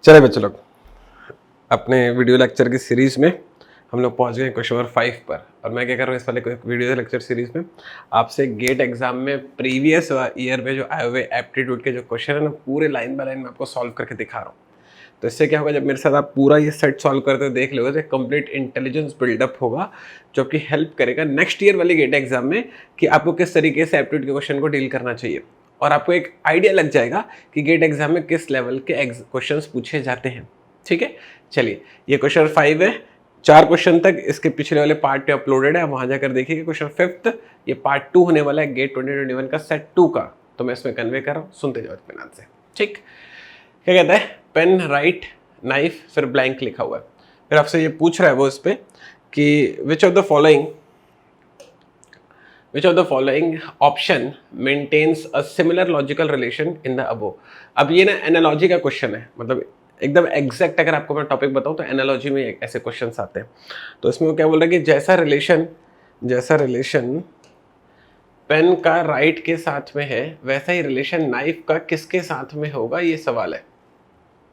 चले बच्चों लोग, अपने वीडियो लेक्चर की सीरीज में हम लोग पहुंच गए क्वेश्चन नंबर 5 पर। और मैं क्या कर रहा हूँ इस वाले वीडियो लेक्चर सीरीज में आपसे गेट एग्जाम में प्रीवियस ईयर में जो आए हुए एप्टीट्यूड के जो क्वेश्चन है ना, पूरे लाइन बाय लाइन में आपको सॉल्व करके दिखा रहा हूँ। तो इससे क्या होगा, जब मेरे साथ आप पूरा ये सेट सॉल्व करते हुए देख लोगे तो कंप्लीट इंटेलिजेंस बिल्डअप होगा, जो आपकी हेल्प करेगा नेक्स्ट ईयर वाली गेट एग्जाम में कि आपको किस तरीके से एप्टीट्यूड के क्वेश्चन को डील करना चाहिए। और आपको एक आइडिया लग जाएगा कि गेट एग्जाम में किस लेवल के क्वेश्चंस पूछे जाते हैं। ठीक है, चलिए ये क्वेश्चन 5 है। 4 क्वेश्चन तक इसके पिछले वाले पार्ट पे अपलोडेड है, वहां जाकर देखिए। क्वेश्चन 5 ये पार्ट 2 होने वाला है गेट 2021 का सेट 2 का, तो मैं इसमें कन्वे कर रहा हूँ, सुनते जाओ इत्मीनान से। ठीक, क्या कहता है, पेन राइट नाइफ फिर ब्लैंक लिखा हुआ है। फिर आपसे ये पूछ रहा है वो इस पे कि which of the following option maintains a similar logical relation in the above. अब ये ना एनालॉजी का क्वेश्चन है, मतलब एकदम एग्जैक्ट अगर आपको मैं टॉपिक बताऊं तो एनालॉजी में ऐसे क्वेश्चंस आते हैं। तो इसमें वो क्या बोल रहा है कि जैसा रिलेशन पेन का राइट के साथ में है, वैसा ही रिलेशन नाइफ का किसके साथ में होगा, ये सवाल है।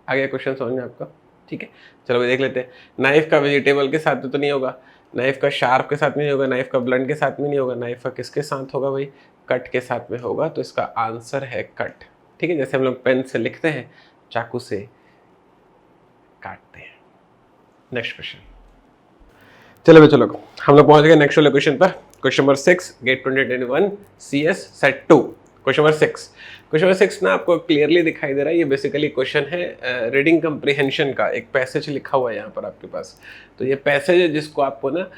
आ गया क्वेश्चन समझ में आपका? ठीक है, चलो भाई देख लेते हैं। नाइफ का वेजिटेबल के साथ तो नहीं होगा, नाइफ का शार्प के साथ में नहीं होगा, नाइफ का ब्लंट के साथ में नहीं होगा, नाइफ का किसके साथ होगा भाई, कट के साथ में होगा। तो इसका आंसर है कट। ठीक है, जैसे हम लोग पेन से लिखते हैं, चाकू से काटते हैं। नेक्स्ट क्वेश्चन, चलो चलो हम लोग पहुंच गए नेक्स्ट वाले क्वेश्चन पर। Question number 6 GATE 2021 CS set 2। Question number 6 ना आपको क्लियरली दिखाई दे रहा है। ये बेसिकली क्वेश्चन है रीडिंग कंप्रीहेंशन का। एक पैसेज लिखा हुआ है यहाँ पर आपके पास। तो ये पैसेज है जिसको आपको ना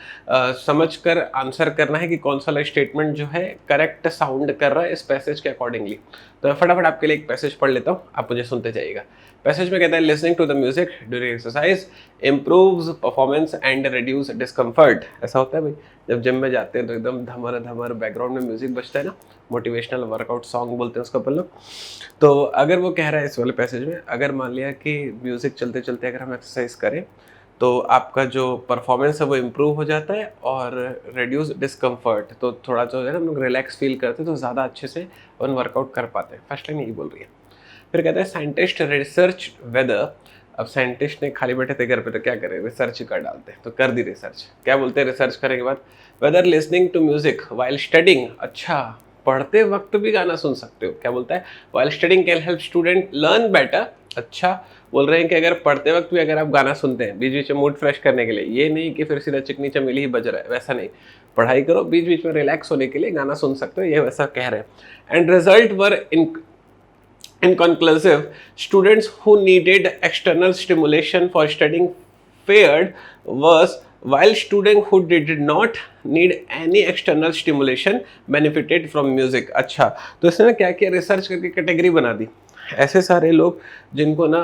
समझकर आंसर करना है कि कौन सा स्टेटमेंट जो है करेक्ट साउंड कर रहा है इस पैसेज के अकॉर्डिंगली। तो मैं फटाफट आपके लिए एक पैसेज पढ़ लेता हूँ, आप मुझे सुनते जाइएगा। पैसेज में कहता है, listening to the music during exercise improves performance and reduce discomfort. ऐसा होता है भाई, जब जिम में जाते हैं तो एकदम धमर धमर बैकग्राउंड में म्यूजिक बजता है ना, मोटिवेशनल वर्कआउट सॉन्ग बोलते हैं उसको अपन लोग। तो अगर वो कह रहा है इस वाले पैसेज में, अगर मान लिया कि म्यूजिक चलते चलते अगर हम एक्सरसाइज करें तो आपका जो परफॉर्मेंस है वो इम्प्रूव हो जाता है और रिड्यूस डिस्कम्फर्ट, तो थोड़ा जो है ना हम लोग रिलैक्स फील करते हैं तो ज़्यादा अच्छे से अपन वर्कआउट कर पाते हैं। फर्स्ट लाइन यही बोल रही है। फिर कहते हैं, साइंटिस्ट रिसर्च वेदर। अब साइंटिस्ट ने खाली बैठे थे घर पे तो क्या करें, रिसर्च कर डालते हैं। तो कर दी रिसर्च। क्या बोलते हैं रिसर्च करने के बाद, whether listening to music while studying. अच्छा, पढ़ते वक्त भी गाना सुन सकते हो। क्या बोलता है, while studying can help student learn better. अच्छा, बोल रहे हैं कि अगर पढ़ते वक्त भी अगर आप गाना सुनते हैं बीच बीच में मूड फ्रेश करने के लिए, ये नहीं कि फिर सीधा चिकनी चमेली ही बज रहा है, वैसा नहीं। पढ़ाई करो, बीच बीच में रिलैक्स होने के लिए गाना सुन सकते हो, ये वैसा कह रहे हैं। And result were inconclusive. Students who needed external stimulation for studying fared worse, while students who did not need any external stimulation benefited from music. अच्छा, तो इसने ना क्या किया, रिसर्च करके कैटेगरी बना दी। ऐसे सारे लोग जिनको ना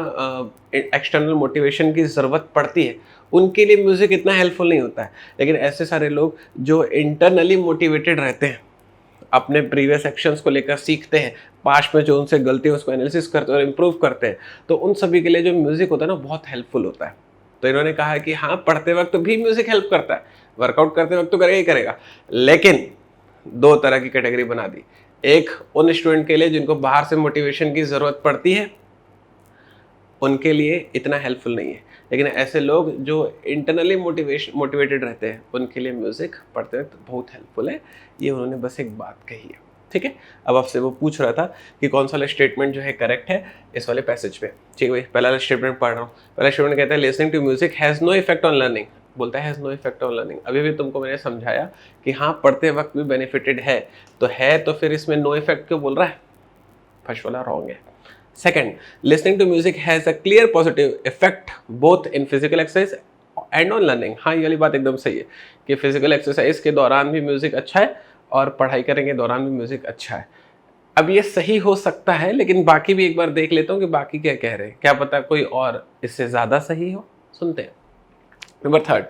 एक्सटर्नल मोटिवेशन की ज़रूरत पड़ती है, उनके लिए म्यूज़िक इतना हेल्पफुल नहीं होता है। लेकिन ऐसे सारे लोग जो इंटरनली मोटिवेटेड रहते हैं, अपने प्रीवियस एक्शंस को लेकर सीखते हैं, पास्ट में जो उनसे गलती है उसको एनालिसिस करते हैं और इम्प्रूव करते हैं, तो उन सभी के लिए जो म्यूजिक होता है ना बहुत हेल्पफुल होता है। तो इन्होंने कहा है कि हाँ, पढ़ते वक्त भी म्यूजिक हेल्प करता है, वर्कआउट करते वक्त तो करेगा ही करेगा, लेकिन 2 तरह की कैटेगरी बना दी। एक उन स्टूडेंट के लिए जिनको बाहर से मोटिवेशन की जरूरत पड़ती है, उनके लिए इतना हेल्पफुल नहीं है। लेकिन ऐसे लोग जो इंटरनली मोटिवेटेड रहते हैं, उनके लिए म्यूजिक पढ़ते वक्त बहुत हेल्पफुल है। ये उन्होंने बस एक बात कही है। ठीक है, अब आपसे वो पूछ रहा था कि कौन सा वाला स्टेटमेंट जो है करेक्ट है इस वाले पैसेज पे। ठीक है भाई, पहला वाला स्टेटमेंट पढ़ रहा हूँ। पहला स्टेटमेंट कहता है, listening to music has no effect on learning. बोलता है has no effect on learning. अभी भी तुमको मैंने समझाया कि हाँ, पढ़ते वक्त भी बेनिफिटेड है, तो फिर इसमें नो इफेक्ट क्यों बोल रहा है? फर्स्ट वाला रॉन्ग है। Second, listening to music has a clear positive effect both in physical exercise and on learning. हाँ, ये वाली बात एकदम सही है कि फिजिकल एक्सरसाइज के दौरान भी म्यूजिक अच्छा है और पढ़ाई करने के दौरान भी म्यूजिक अच्छा है। अब ये सही हो सकता है, लेकिन बाकी भी एक बार देख लेता हूँ कि बाकी क्या कह रहे हैं, क्या पता कोई और इससे ज़्यादा सही हो। सुनते हैं। Number 3,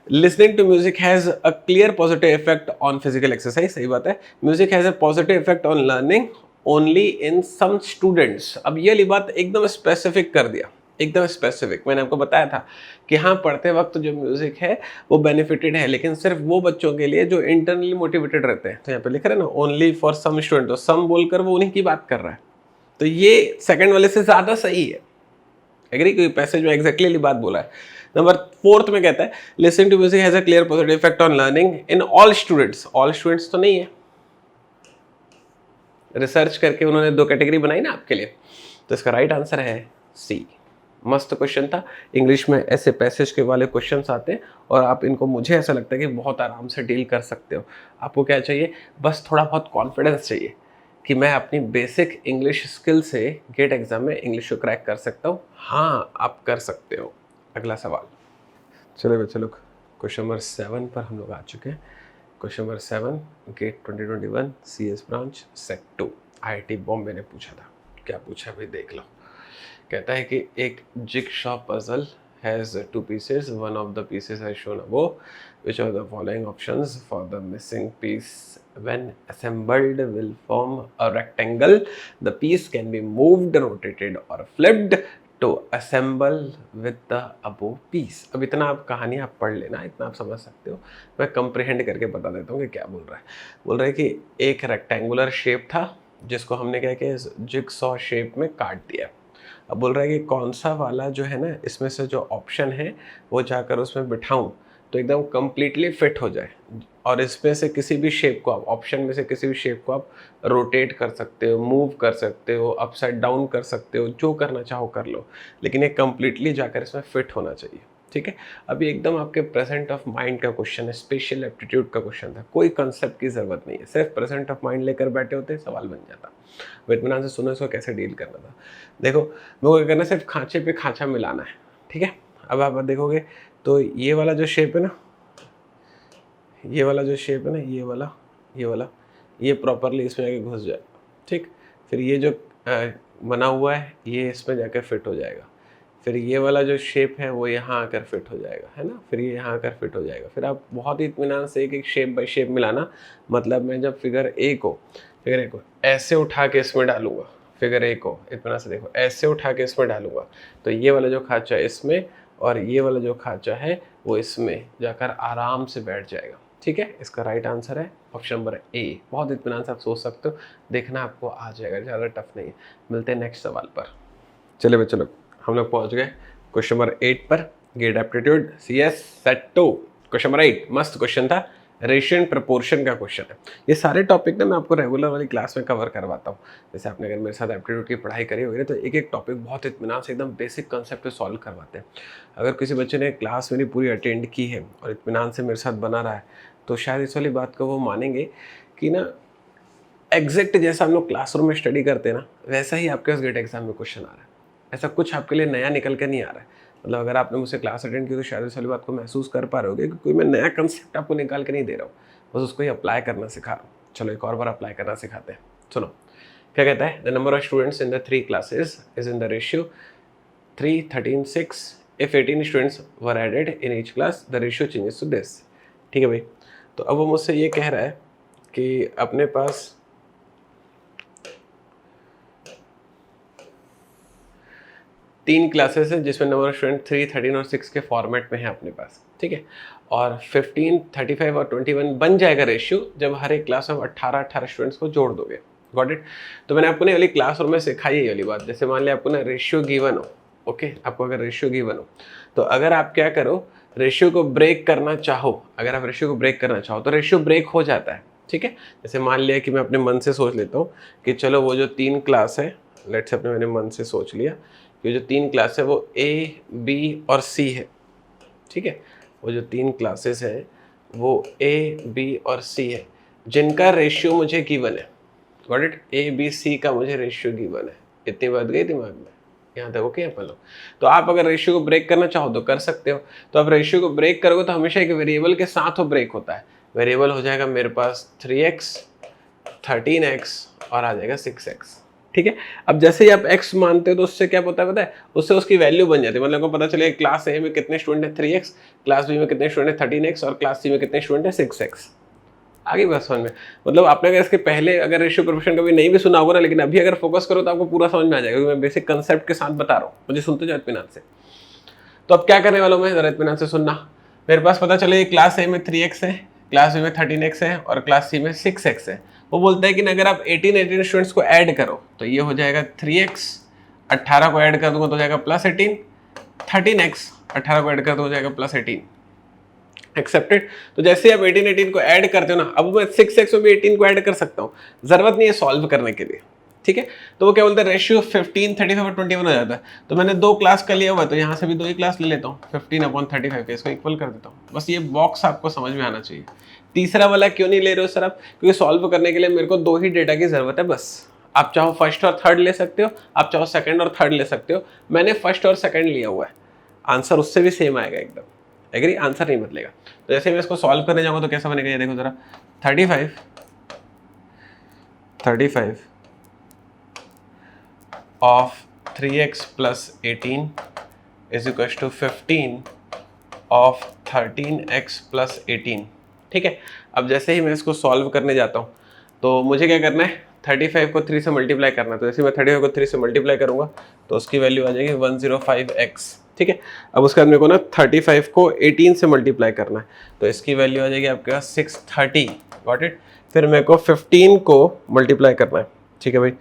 listening to music has a clear positive effect on physical exercise. सही बात है। Music has a positive effect on learning only in some students. अब ये वाली बात एकदम स्पेसिफिक कर दिया, एकदम स्पेसिफिक। मैंने आपको बताया था कि हाँ, पढ़ते वक्त जो म्यूजिक है वो बेनिफिटेड है, लेकिन सिर्फ वो बच्चों के लिए जो इंटरनली मोटिवेटेड रहते हैं। तो यहाँ पे लिख रहे हैं ना, ओनली फॉर सम स्टूडेंट, तो सम बोलकर वो उन्हीं की बात कर रहा है। तो ये सेकंड वाले से ज़्यादा सही है। एग्री, कोई पैसेज में एग्जैक्टली बात बोला है। नंबर 4 में कहता है listening to music has a clear positive effect on learning in all students. All students तो नहीं है, रिसर्च करके उन्होंने 2 कैटेगरी बनाई ना आपके लिए, तो इसका राइट आंसर है सी। मस्त क्वेश्चन था। इंग्लिश में ऐसे पैसेज के वाले क्वेश्चंस आते हैं और आप इनको, मुझे ऐसा लगता है कि बहुत आराम से डील कर सकते हो। आपको क्या चाहिए, बस थोड़ा बहुत कॉन्फिडेंस चाहिए कि मैं अपनी बेसिक इंग्लिश स्किल से गेट एग्जाम में इंग्लिश को क्रैक कर सकता हूँ। हाँ, आप कर सकते हो। अगला सवाल, चलो बच्चे लोग, क्वेश्चन नंबर 7 पर हम लोग आ चुके हैं। Question number 7 GATE 2021 CS branch set 2 IIT Bombay ने पूछा था। क्या पूछा भाई, देख लो। कहता है कि एक jigsaw puzzle has 2 pieces, one of the pieces as shown above, which are the following options for the missing piece when assembled will form a rectangle, the piece can be moved, rotated or flipped to assemble with the above piece। अब इतना आप कहानी आप पढ़ लेना, इतना आप समझ सकते हो। मैं कंप्रिहेंड करके बता देता हूँ कि क्या बोल रहा है। बोल रहा है कि एक रेक्टेंगुलर शेप था जिसको हमने क्या किया, जिगसॉ शेप में काट दिया। अब बोल रहा है कि कौन सा वाला जो है ना, इसमें से जो ऑप्शन है वो जाकर उसमें बिठाऊं तो एकदम कंप्लीटली फिट हो जाए, और इसमें से किसी भी शेप को आप, ऑप्शन में से किसी भी शेप को आप रोटेट कर सकते हो, मूव कर सकते हो, अपसाइड डाउन कर सकते हो, जो करना चाहो कर लो, लेकिन ये कंप्लीटली जाकर इसमें फिट होना चाहिए। ठीक है, अभी एकदम आपके प्रेजेंट ऑफ माइंड का क्वेश्चन है, स्पेशल एप्टीट्यूड का क्वेश्चन था, कोई कंसेप्ट की जरूरत नहीं है, सिर्फ प्रेजेंट ऑफ माइंड लेकर बैठे होते सवाल बन जाता। इत्मीनान से सुनो इसको कैसे डील करना था। देखो, मेरे को क्या करना है, सिर्फ खांचे पे खांचा मिलाना है। ठीक है, अब आप देखोगे तो ये वाला जो शेप है ना, ये वाला जो शेप है ना, ये वाला ये प्रॉपरली इसमें जाके घुस जाए। ठीक, फिर ये जो बना हुआ है ये इसमें जाकर फिट हो जाएगा। फिर ये वाला जो शेप है वो यहाँ आकर फिट हो जाएगा, है ना, फिर ये यहाँ आकर फिट हो जाएगा। फिर आप बहुत ही इत्मीनान से एक एक शेप बाय शेप मिलाना। मतलब मैं जब फिगर ए को ऐसे उठा के इसमें डालूंगा, फिगर ए को इत्मीनान से देखो, ऐसे उठा के इसमें डालूंगा तो ये वाला जो खांचा है इसमें और ये वाला जो खांचा है वो इसमें जाकर आराम से बैठ जाएगा। ठीक है, इसका राइट आंसर है ऑप्शन नंबर ए। बहुत इत्मीनान से आप सोच सकते हो, देखना आपको आ जाएगा, ज़्यादा टफ नहीं है। मिलते हैं नेक्स्ट सवाल पर। चलिए बच्चों लोग, हम लोग पहुंच गए क्वेश्चन नंबर 8 पर, GATE aptitude CS set 2। Question number 8 मस्त क्वेश्चन था, रेशियो एंड प्रपोर्शन का क्वेश्चन है। ये सारे टॉपिक ना मैं आपको रेगुलर वाली क्लास में कवर करवाता हूँ। जैसे आपने अगर मेरे साथ एप्टीट्यूड की पढ़ाई करी होगी तो एक एक टॉपिक बहुत इत्मीनान से एकदम बेसिक कंसेप्ट पे सॉल्व करवाते हैं। अगर किसी बच्चे ने क्लास मेरी पूरी अटेंड की है और इत्मीनान से मेरे साथ बना रहा है तो शायद इस वाली बात को वो मानेंगे कि ना एग्जैक्ट जैसा हम लोग क्लासरूम में स्टडी करते हैं ना, वैसा ही आपके पास गेट एग्जाम में क्वेश्चन आ रहा है। ऐसा कुछ आपके लिए नया निकल के नहीं आ रहा है। मतलब अगर आपने मुझसे क्लास अटेंड की तो शायद इस वाली बात को महसूस कर पा रहे होगे कि कोई मैं नया कंसेप्ट आपको निकाल के नहीं दे रहा हूँ, बस उसको ही अप्लाई करना सिखा रहा हूँ। चलो एक और बार अप्लाई करना सिखाते हैं। सुनो क्या कहता है, the number of students in the 3 classes is in the ratio 3, 13, 6। If 18 students were added in each class the ratio changes to this. ठीक है भाई, तो अब वो मुझसे ये कह रहा है कि अपने पास 3 क्लासेस है जिसमें नंबर ऑफ स्टूडेंट 3, 13 और 6 के फॉर्मेट में है अपने पास। ठीक है, और 15, 35 और 21 बन जाएगा रेशियो जब हर एक क्लास में 18 स्टूडेंट्स को जोड़ दोगे। Got it. तो मैंने आपको ना वाली क्लासरूम में सिखाई है वाली बात। जैसे मान लिया आपको ना रेशियो गिवन हो, ओके, आपको अगर रेशियो गिवन हो तो अगर आप क्या करो, रेशियो को ब्रेक करना चाहो, अगर आप रेशियो को ब्रेक करना चाहो तो रेशियो ब्रेक हो जाता है। ठीक है, जैसे मान लिया कि मैं अपने मन से सोच लेता हूँ कि चलो वो जो 3 क्लास है, लेट्स से अपने मैंने मन से सोच लिया कि जो 3 क्लास है वो A, B और C है। ठीक है, वो जो 3 क्लासेस हैं वो A, B और C है जिनका रेशियो मुझे गिवन है। Got it, A, B, C का मुझे रेशियो गिवन है। इतनी बात गई दिमाग में, यहाँ तक ओके अपन लोग। तो आप अगर रेशियो को ब्रेक करना चाहो तो कर सकते हो। तो आप रेशियो को ब्रेक करोगे तो हमेशा एक वेरिएबल के साथ वो ब्रेक होता है। वेरिएबल हो जाएगा मेरे पास 3x, 13x और आ जाएगा 6x। ठीक है, अब जैसे ही आप x मानते हो तो उससे क्या होता है पता है, उससे उसकी वैल्यू बन जाती है। मतलब को पता चले क्लास ए में कितने स्टूडेंट है 3x, क्लास बी में कितने स्टूडेंट है 13x और क्लास सी में कितने स्टूडेंट है 6x। आगे बस समझ में, मतलब आपने अगर इसके पहले अगर रेशियो प्रोपोर्शन कभी नहीं भी सुना होगा ना, लेकिन अभी अगर फोकस करो तो आपको पूरा समझ में आ जाएगा, क्योंकि मैं बेसिक कंसेप्ट के साथ बता रहा हूँ। मुझे सुनते जाओ इत्मीनान से। तो अब क्या करने वाला हूँ मैं, जरा इत्मीनान से सुनना। मेरे पास पता चले क्लास ए में 3x है, क्लास बी में 13x है और क्लास सी में 6x है। वो बोलता है कि अगर आप 18 स्टूडेंट्स को ऐड करो तो ये हो जाएगा 3x 18 को ऐड कर दूंगा तो हो जाएगा +18, 13x 18 को ऐड कर दूंगा हो जाएगा +18, एक्सेप्टेड। तो जैसे आप 18 को ऐड करते हो ना, अब मैं 6x में भी 18 को ऐड कर सकता हूँ, जरूरत नहीं है सॉल्व करने के लिए, ठीक है। तो वो क्या बोलते हैं, रेशियो 15, 35 और 21 हो जाता है। तो मैंने 2 क्लास कर लिया हुआ है, तो यहाँ से भी 2 ही क्लास ले लेता हूँ, 15/35 के इसको इक्वल कर देता हूँ। बस ये बॉक्स आपको समझ में आना चाहिए। तीसरा वाला क्यों नहीं ले रहे हो सर आप, क्योंकि सॉल्व करने के लिए मेरे को 2 ही डेटा की जरूरत है बस। आप चाहो फर्स्ट और थर्ड ले सकते हो, आप चाहो सेकंड और थर्ड ले सकते हो। मैंने फर्स्ट और सेकंड लिया हुआ है, आंसर उससे भी सेम आएगा एकदम, एग्री, आंसर नहीं बदलेगा। तो जैसे मैं इसको सॉल्व करने जाऊंगा तो कैसा बनेगा, ये देखो जरा, 35 of 3x plus 18 is equals to 15 of 13x plus 18, ठीक है। अब जैसे ही मैं इसको सॉल्व करने जाता हूँ तो मुझे क्या करना है, 35 को 3 से मल्टीप्लाई करना है। तो जैसे मैं 35 को 3 से मल्टीप्लाई करूंगा तो उसकी वैल्यू आ जाएगी 105x, ठीक है। अब उसके बाद मेरे को ना 35 को 18 से मल्टीप्लाई करना है, तो इसकी वैल्यू आ जाएगी आपके पास 630, गॉट इट। फिर मेरे को 15 को मल्टीप्लाई करना है, ठीक है भाई।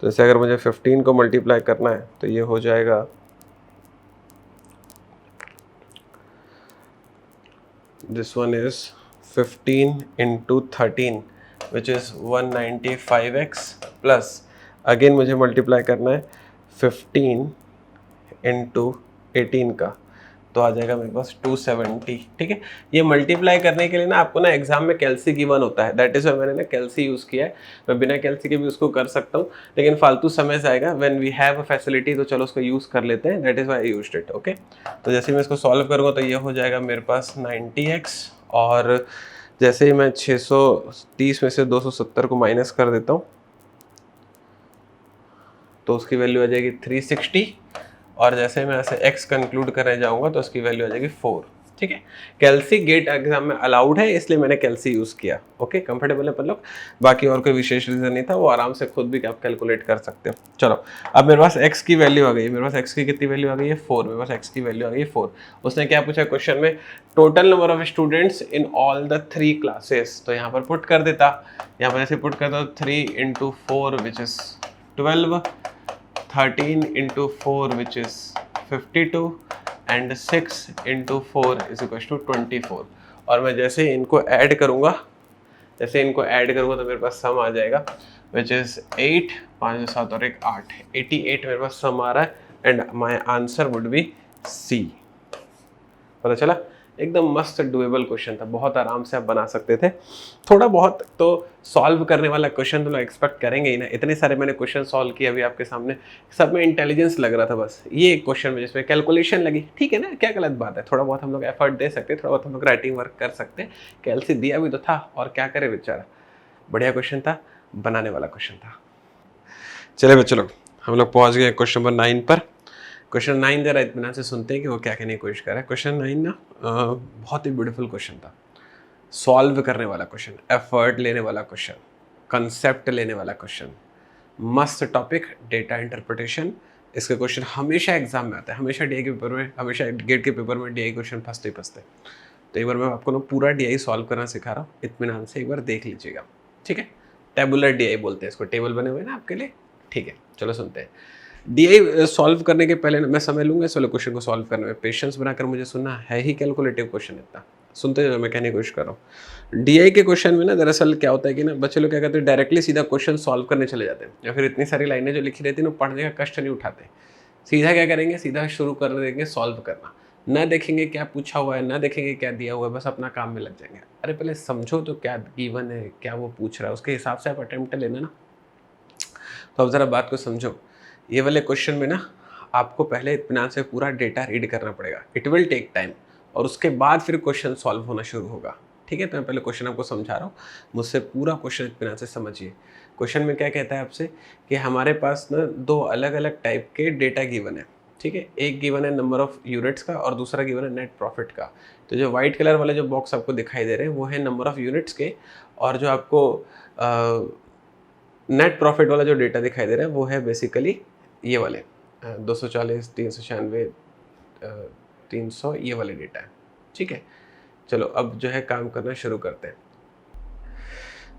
तो जैसे अगर मुझे 15 को मल्टीप्लाई करना है तो ये हो जाएगा, this one is 15 into 13 which is 195x plus again मुझे मल्टीप्लाई करना है 15 into 18 का, तो आ जाएगा मेरे पास 270, ठीक है। ये मल्टीप्लाई करने के लिए ना आपको ना एग्जाम में कैल्सी गिवन होता है, दैट इज वाई मैंने ना कैल्सी यूज किया है। मैं बिना कैल्सी के भी उसको कर सकता हूँ, लेकिन फालतू समय जाएगा। When we have a facility तो चलो उसको यूज कर लेते हैं, that is why I used it, okay. तो जैसे मैं इसको सॉल्व करूँगा तो ये हो जाएगा मेरे पास 90x, और जैसे ही मैं 630 में से 270 को माइनस कर देता हूँ तो उसकी वैल्यू आ जाएगी 360, और जैसे मैं ऐसे x कंक्लूड करने जाऊंगा तो उसकी वैल्यू आ जाएगी 4, ठीक है। कैल्सी गेट एग्जाम में अलाउड है, इसलिए मैंने कैल्सी यूज किया, ओके। कंफर्टेबल है अपन लोग, बाकी और कोई विशेष रीजन नहीं था, वो आराम से खुद भी आप कैलकुलेट कर सकते हो। चलो अब मेरे पास x की वैल्यू आ गई, मेरे पास x की कितनी वैल्यू आ गई है, 4, मेरे पास x की वैल्यू आ गई है 4। उसने क्या पूछा क्वेश्चन में, total number of students in all the 3 classes, तो यहाँ पर पुट कर देता, यहाँ पर ऐसे पुट करता 3 into 4 which is 12, 13 into 4 which is 52 and 6 into 4 is equals to 24। और मैं जैसे इनको ऐड करूँगा, तो मेरे पास सम आ जाएगा which is 8, 5 7 और 1 8, 88 मेरे पास सम आ रहा है, and my answer would be C। पता चला, एकदम मस्त डुएबल क्वेश्चन था, बहुत आराम से आप बना सकते थे। थोड़ा बहुत तो सॉल्व करने वाला क्वेश्चन तो लोग एक्सपेक्ट करेंगे ही ना, इतने सारे मैंने क्वेश्चन सॉल्व किए अभी आपके सामने, सब में इंटेलिजेंस लग रहा था, बस ये एक क्वेश्चन में जिसमें कैलकुलेशन लगी, ठीक है ना, क्या गलत बात है, थोड़ा बहुत हम लोग एफर्ट दे सकते, थोड़ा बहुत हम लोग राइटिंग वर्क कर सकते। कैल्सी दिया भी तो था, और क्या करे बेचारा, बढ़िया क्वेश्चन था, बनाने वाला क्वेश्चन था। चले बच्चों लोग, हम लोग पहुँच गए क्वेश्चन नंबर 9 पर। क्वेश्चन 9 जरा इत्मीनान से सुनते हैं कि वो क्या कहने की कोशिश कर रहा है। क्वेश्चन 9 ना बहुत ही ब्यूटीफुल क्वेश्चन था, सॉल्व करने वाला क्वेश्चन, एफर्ट लेने वाला क्वेश्चन, कंसेप्ट लेने वाला क्वेश्चन, मस्त टॉपिक, डेटा इंटरप्रिटेशन। इसके क्वेश्चन हमेशा एग्जाम में आता है, हमेशा डीआई के पेपर में, हमेशा गेट के पेपर में डीआई क्वेश्चन फंसते। तो एक बार मैं आपको ना पूरा डीआई सॉल्व करना सिखा रहा हूँ, इत्मीनान से एक बार देख लीजिएगा, ठीक है। टेबुलर डीआई बोलते हैं इसको, टेबल बने हुए ना आपके लिए, ठीक है। चलो सुनते हैं। डीआई सॉल्व करने के पहले मैं समय लूंगा इस वाले क्वेश्चन को सॉल्व करने में, पेशेंस बनाकर मुझे सुनना है, ही कैलकुलेटिव क्वेश्चन इतना, सुनते जाओ, मैं कहने की कोशिश कर रहा हूँ। डीआई के क्वेश्चन में ना दरअसल क्या होता है कि ना बच्चे लोग क्या करते हैं, डायरेक्टली सीधा क्वेश्चन सॉल्व करने चले जाते हैं, या फिर इतनी सारी लाइनें जो लिखी रहती है ना, पढ़ने का कष्ट नहीं उठाते, सीधा क्या करेंगे, सीधा शुरू कर देंगे सॉल्व करना, ना देखेंगे क्या पूछा हुआ है, ना देखेंगे क्या दिया हुआ है, बस अपना काम में लग जाएंगे। अरे पहले समझो तो क्या गिवन है, क्या वो पूछ रहा है, उसके हिसाब से आप अटेम्प्ट लेना ना। तो अब ज़रा बात को समझो, ये वाले क्वेश्चन में ना आपको पहले इत्मीनान से पूरा डेटा रीड करना पड़ेगा, इट विल टेक टाइम, और उसके बाद फिर क्वेश्चन सॉल्व होना शुरू होगा, ठीक है। तो मैं पहले क्वेश्चन आपको समझा रहा हूँ, मुझसे पूरा क्वेश्चन इत्मीनान से समझिए। क्वेश्चन में क्या कहता है आपसे कि हमारे पास ना 2 अलग अलग टाइप के डेटा गिवन है, ठीक है। एक गिवन है नंबर ऑफ यूनिट्स का, और दूसरा गिवन है नेट प्रॉफिट का। तो जो व्हाइट कलर वाले जो बॉक्स आपको दिखाई दे रहे हैं वो है नंबर ऑफ यूनिट्स के, और जो आपको नेट प्रॉफिट वाला जो डेटा दिखाई दे रहा है वो है बेसिकली ये वाले 240, 396, 300, ये वाले डेटा है, ठीक है। चलो अब जो है काम करना शुरू करते हैं।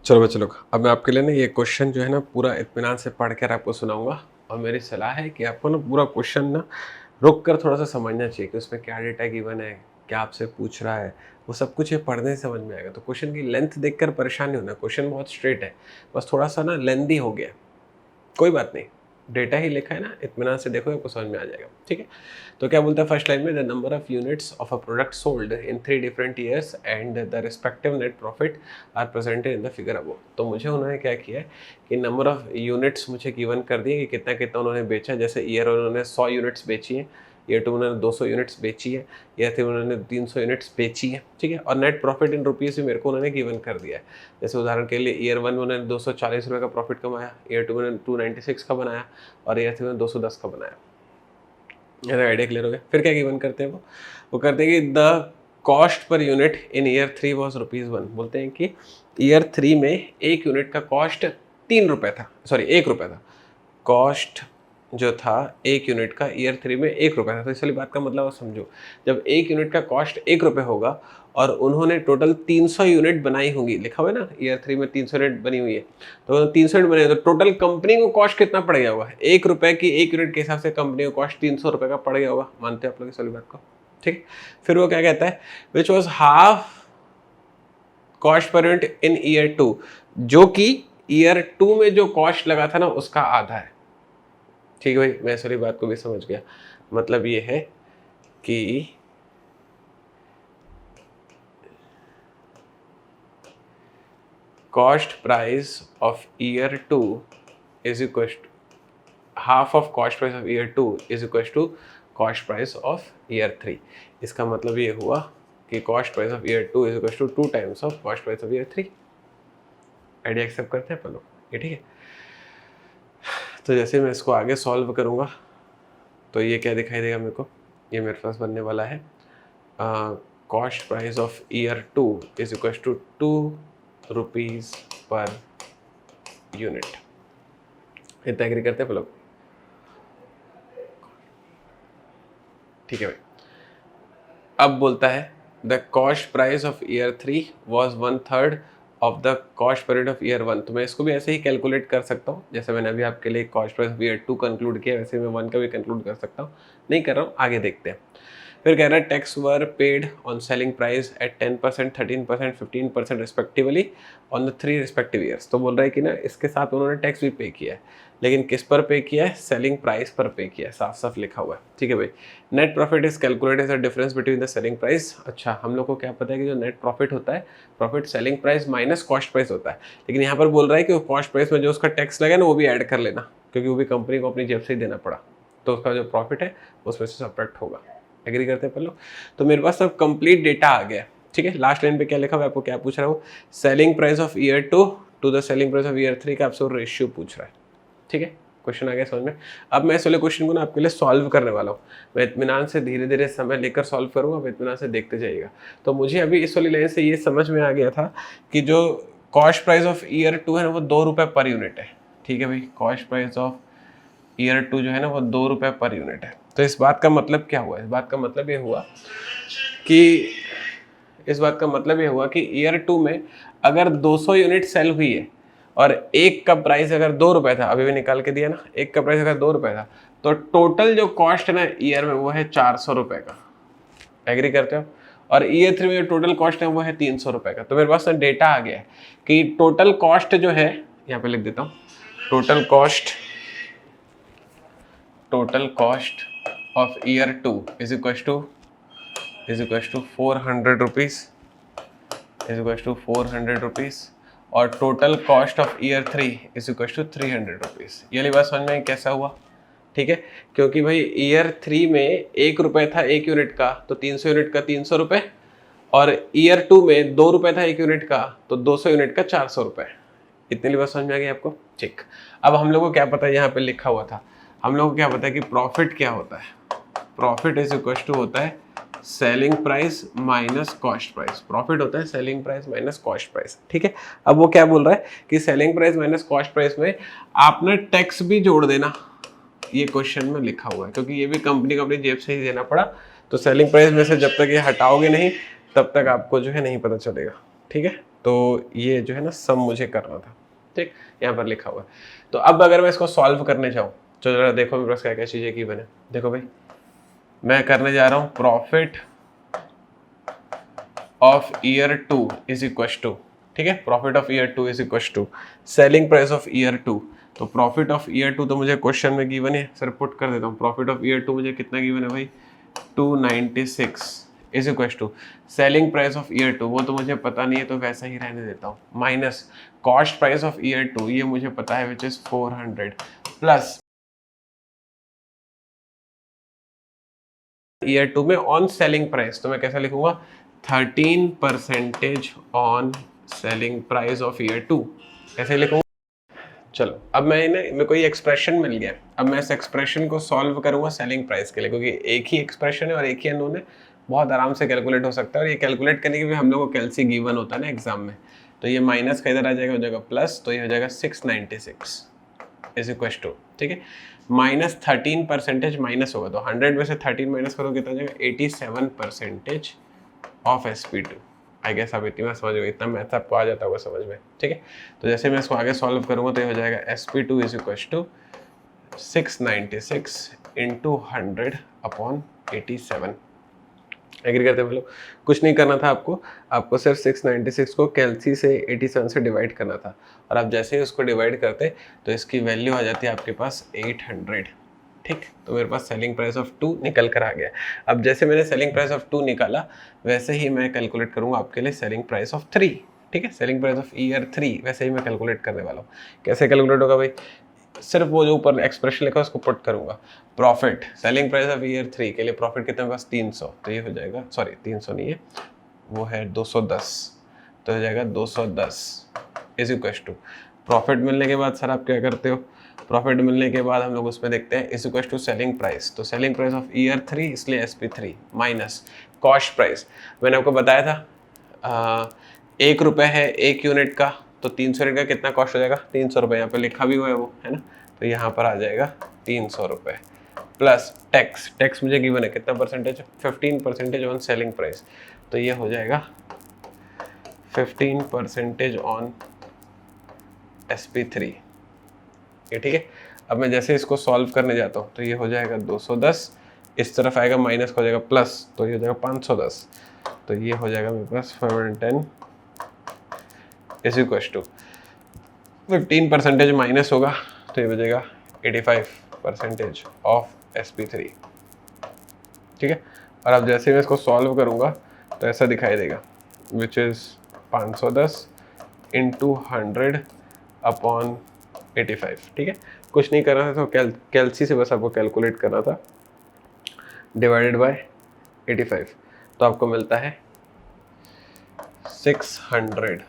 चलो बच्चों लोग, अब मैं आपके लिए ना ये क्वेश्चन जो है ना पूरा इत्मीनान से पढ़ कर आपको सुनाऊंगा, और मेरी सलाह है कि आपको ना पूरा क्वेश्चन ना रुक कर थोड़ा सा समझना चाहिए कि उसमें क्या डेटा गिवन है, क्या आपसे पूछ रहा है, वो सब कुछ ये पढ़ने से समझ में आएगा। तो क्वेश्चन की लेंथ देखकर परेशान नहीं होना, क्वेश्चन बहुत स्ट्रेट है, बस थोड़ा सा ना लेंदी हो गया, कोई बात नहीं, डेटा ही लिखा है ना, इत्मीनान से देखो आपको समझ में आ जाएगा। ठीक है, तो क्या बोलता है फर्स्ट लाइन में, the number of units of a product sold in 3 different years and the respective net profit are presented in the figure above. तो मुझे उन्होंने क्या किया है कि नंबर ऑफ यूनिट्स मुझे गिवन कर दिए कि कितना कितना उन्होंने बेचा। जैसे ईयर उन्होंने 100 यूनिट्स बेची है, ईयर 2 उन्होंने 200 यूनिट्स बेची है, ईयर 3 उन्होंने 300 यूनिट्स बेची है। ठीक है, और नेट प्रॉफिट इन रुपीज़ भी मेरे को उन्होंने गिवन कर दिया है। जैसे उदाहरण के लिए ईयर 1 में उन्होंने 240 रुपये का प्रॉफिट कमाया, ईयर 2 में 296 का बनाया और ईयर 3 में 210 का बनाया। ऐसा आइडिया क्लियर हो गया। फिर क्या गिवन करते हैं वो करते हैं कि the cost per unit in year 3 was ₹1। बोलते हैं कि ईयर 3 में एक यूनिट का कॉस्ट 3 रुपये था, सॉरी 1 रुपये था। कॉस्ट जो था एक यूनिट का ईयर 3 में 1 रुपये था। तो इसलिए बात का मतलब आप समझो, जब एक यूनिट का कॉस्ट 1 रुपये होगा और उन्होंने टोटल 300 यूनिट बनाई होंगी, लिखा हुआ है ना ईयर 3 में 300 यूनिट बनी हुई है, तो 300 यूनिट बने तो टोटल कंपनी को कॉस्ट कितना पड़ गया होगा? 1 रुपये की एक यूनिट के हिसाब से कंपनी को कॉस्ट 300 रुपये का पड़ गया होगा। मानते हैं आप लोग इस वाली बात को? ठीक, फिर वो क्या कहता है, which was half cost per unit in year 2, जो कि ईयर 2 में जो कॉस्ट लगा था ना उसका आधा है। ठीक है भाई, मैं इस वाली बात को भी समझ गया। मतलब ये है कि cost price of year 2 is equal to half of cost price of year 2 is equal to cost price of year 3। इसका मतलब ये हुआ कि cost price of year 2 is equal to 2 times of cost price of year 3। Idea accept करते हैं अपन लोग, ये ठीक है। तो जैसे मैं इसको आगे सॉल्व करूँगा तो ये क्या दिखाई देगा मेरे को, ये मेरे पास बनने वाला है cost price of year 2 is equal to 2 rupees पर यूनिट। इतना एग्री करते हैं आप लोग? ठीक है भाई। अब बोलता है the cost price of year 3 was 1/3 of the cost period of year 1। तो मैं इसको भी ऐसे ही कैलकुलेट कर सकता हूँ, जैसे मैंने अभी आपके लिए cost price of year 2 conclude किया, वैसे मैं 1 का भी कंक्लूड कर सकता हूँ। नहीं कर रहा हूँ, आगे देखते हैं। फिर कह रहा है tax were paid on selling price at 10%, 13%, 15% respectively on the 3 respective years. तो बोल रहा है कि ना इसके साथ उन्होंने टैक्स भी पे किया है, लेकिन किस पर पे किया है? सेलिंग प्राइस पर पे किया है, साफ साफ लिखा हुआ है। ठीक है भाई। Net profit is calculated as the difference between the selling price. अच्छा, हम लोग को क्या पता है कि जो नेट प्रॉफिट होता है, profit selling price minus cost price होता है, लेकिन यहाँ पर बोल रहा है कि कॉस्ट प्राइस में जो उसका टैक्स लगा ना वो भी ऐड कर लेना, क्योंकि वो भी कंपनी को अपनी जेब से ही देना पड़ा, तो उसका जो प्रॉफिट है उसमें से सब्ट्रैक्ट होगा। एग्री करते हैं लोग? तो मेरे पास सब कंप्लीट डेटा आ गया। ठीक है, लास्ट लाइन पे क्या लिखा हुआ है, आपको क्या पूछ रहा है वो? Selling price of year 2 to the selling price of year 3 का आपसे रेशियो पूछ रहा है। ठीक है, क्वेश्चन आ गया समझ में? अब मैं इस वाले क्वेश्चन को ना आपके लिए सॉल्व करने वाला हूँ। मैं इत्मीनान से धीरे धीरे समय लेकर सॉल्व करूँगा, आप इत्मीनान से देखते जाइएगा। तो मुझे अभी इस वाली लाइन से ये समझ में आ गया था कि जो कॉस्ट प्राइस ऑफ ईयर 2 है ना वो 2 रुपये पर यूनिट है। ठीक है भाई, कॉस्ट प्राइस ऑफ ईयर 2 जो है ना वो 2 रुपये पर यूनिट है। तो इस बात का मतलब क्या हुआ? इस बात का मतलब ये हुआ कि ईयर 2 में अगर 200 यूनिट सेल हुई है और एक का प्राइस अगर 2 रुपये था, अभी भी निकाल के दिया ना, एक का प्राइस अगर 2 रुपये था, तो टोटल जो कॉस्ट है ना ईयर में वो है 400 रुपये का। एग्री करते हो? और ईयर 3 में जो टोटल कॉस्ट है वो है 300 रुपये का। तो मेरे पास डेटा आ गया है कि टोटल कॉस्ट जो है, यहाँ पे लिख देता हूँ, total cost of year 2 is equal to 400 rupees और total cost of year 3 is equal to 300 rupees. ये वाली बात समझ में कैसा हुआ? ठीक है, क्योंकि भाई ईयर 3 में 1 रुपये था एक यूनिट का, तो 300 यूनिट का 300 रुपये, और ईयर 2 में 2 रुपये था एक यूनिट का, तो 200 यूनिट का 400 रुपये। इतनी बात समझ में आ गई आपको? ठीक। अब हम लोग को क्या पता है, यहाँ पे लिखा हुआ था, हम लोग को क्या पता है कि प्रॉफिट क्या होता है? प्रॉफिट इज इक्वल टू होता है selling price minus cost price. Profit होता है selling price minus cost price. ठीक है, अब वो क्या बोल रहा है कि selling price minus cost price में आपने टैक्स भी जोड़ देना, ये क्वेश्चन में लिखा हुआ है, क्योंकि ये भी कंपनी को अपनी जेब से ही देना पड़ा। तो सेलिंग प्राइस में से जब तक ये हटाओगे नहीं तब तक आपको जो है नहीं पता चलेगा। ठीक है, तो ये जो है ना सम मुझे करना था। ठीक, यहाँ पर लिखा हुआ है। तो अब अगर मैं इसको सॉल्व करने जाऊँ चलो जरा देखो मेरे पास क्या क्या चीज़ें गिवन है। देखो भाई, मैं करने जा रहा हूँ profit of year 2 is equal to, ठीक है, profit of year 2 is equal to selling price of year 2। तो प्रॉफिट ऑफ ईयर 2 तो मुझे क्वेश्चन में गिवन है, सर पुट कर देता हूँ। प्रॉफिट ऑफ ईयर 2 मुझे कितना गिवन है भाई, 296 is equal to selling price of year 2, वो तो मुझे पता नहीं है तो वैसा ही रहने देता हूँ, minus cost price of year 2, ये मुझे पता है विच इज 400, प्लस ईयर 2 में ऑन सेलिंग प्राइस, तो मैं कैसा लिखूंगा 13% on selling price of year 2, कैसे लिखूंगा। चलो अब मेरे को ये एक्सप्रेशन मिल गया, अब मैं इस एक्सप्रेशन को सॉल्व करूंगा सेलिंग प्राइस के लिए, क्योंकि एक ही एक्सप्रेशन है और एक ही अननोन है, बहुत आराम से कैलकुलेट हो सकता है। और ये कैलकुलेट करने के लिए हम लोग को कैल्सी गिवन होता है ना एग्जाम में, तो ये माइनस का इधर आ जाएगा, हो जाएगा प्लस, तो ये हो जाएगा 696 इज इक्वल टू, ठीक है, माइनस 13% माइनस होगा, तो 100 में से 13 माइनस करो कितना जाएगा 87% ऑफ SP2। आई गेस आप इतनी बार समझ गए, इतना मैथ आपको आ जाता होगा समझ में, ठीक है। तो जैसे मैं इसको आगे सॉल्व करूंगा तो ये हो जाएगा SP2 is equal to 696 into 100 upon 87। Agree करते हैं लोग, कुछ नहीं करना था आपको सिर्फ 696 को कैल्सी से 87 से डिवाइड करना था, और आप जैसे ही उसको डिवाइड करते तो इसकी वैल्यू आ जाती है आपके पास 800, ठीक। तो मेरे पास सेलिंग प्राइस ऑफ 2 निकल कर आ गया। अब जैसे मैंने सेलिंग प्राइस ऑफ 2 निकाला, वैसे ही मैं कैलकुलेट करूंगा आपके लिए सेलिंग प्राइस ऑफ 3, ठीक है, सेलिंग प्राइस ऑफ ईयर 3 वैसे ही मैं कैलकुलेट करने वाला हूँ। कैसे कैलकुलेट होगा भाई, सिर्फ वो जो ऊपर एक्सप्रेशन लिखा है उसको पुट करूंगा। Profit selling price of year 3 के लिए प्रॉफिट कितने पास 300, तो ये हो जाएगा, सॉरी 300 नहीं है, वो है 210, तो हो जाएगा 210 इज इक्वल टू प्रॉफिट मिलने के बाद सर आप क्या करते हो, प्रॉफिट मिलने के बाद हम लोग उसमें देखते हैं is equal to selling price, तो सेलिंग प्राइस ऑफ ईयर 3 इसलिए SP3 माइनस कॉस्ट प्राइस। मैंने आपको बताया था 1 रुपये है 1 यूनिट का, तो 300 यूनिट का कितना कॉस्ट हो जाएगा 300 रुपये, यहाँ पे लिखा भी हुआ है वो, है ना, तो यहाँ पर आ जाएगा 300 रुपये, प्लस टैक्स मुझे गिवन है कितना परसेंटेज, 15% ऑन सेलिंग प्राइस, तो ये हो जाएगा 15% ऑन SP3, ये ठीक है। अब मैं जैसे इसको सॉल्व करने जाता हूँ तो ये हो जाएगा 210, इस तरफ आएगा माइनस हो जाएगा प्लस, तो ये हो जाएगा 510, तो ये हो जाएगा मेरे पास 510 इज इक्वल टू 15% माइनस होगा, तो ये हो जाएगा 85% ऑफ SP3, ठीक है। और अब जैसे मैं इसको सॉल्व करूँगा तो ऐसा दिखाई देगा, विच इज़ 510 इंटू 100 अपॉन 85, ठीक है। कुछ नहीं करना था, तो कैल्सी से बस आपको कैलकुलेट करना था, डिवाइडेड बाय 85, तो आपको मिलता है 600,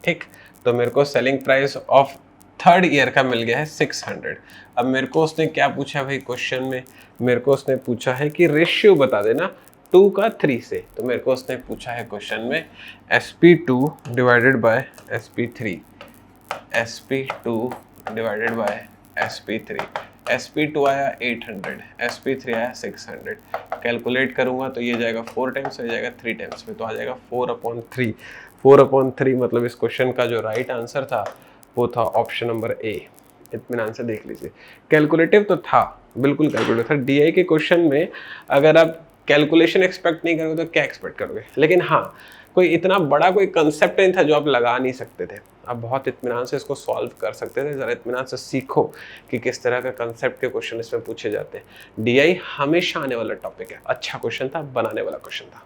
ठीक। तो मेरे को selling price of 3rd year का मिल गया है 600। अब मेरे को उसने क्या पूछा भाई क्वेश्चन में, मेरे को उसने पूछा है कि रेशियो बता देना 2 का 3 से, तो मेरे को उसने पूछा है क्वेश्चन में SP2 divided by SP3, SP2 divided by SP3, SP2 आया 800, SP3 आया 600, कैलकुलेट करूंगा तो ये जाएगा 4 टाइम्स, ये जाएगा 3 टाइम्स में, तो आ जाएगा 4/3। 4/3 मतलब इस क्वेश्चन का जो राइट आंसर था वो था ऑप्शन नंबर ए। इत्मीनान से देख लीजिए, कैलकुलेटिव तो था, बिल्कुल कैलकुलेटिव था। DI के क्वेश्चन में अगर आप कैलकुलेशन एक्सपेक्ट नहीं करोगे तो क्या एक्सपेक्ट करोगे, लेकिन हाँ कोई इतना बड़ा कोई कंसेप्ट नहीं था जो आप लगा नहीं सकते थे, आप बहुत इत्मीनान से इसको सॉल्व कर सकते थे। ज़रा इत्मीनान से सीखो कि किस तरह का कंसेप्ट के क्वेश्चन इसमें पूछे जाते हैं। DI हमेशा आने वाला टॉपिक है, अच्छा क्वेश्चन था, बनाने वाला क्वेश्चन था।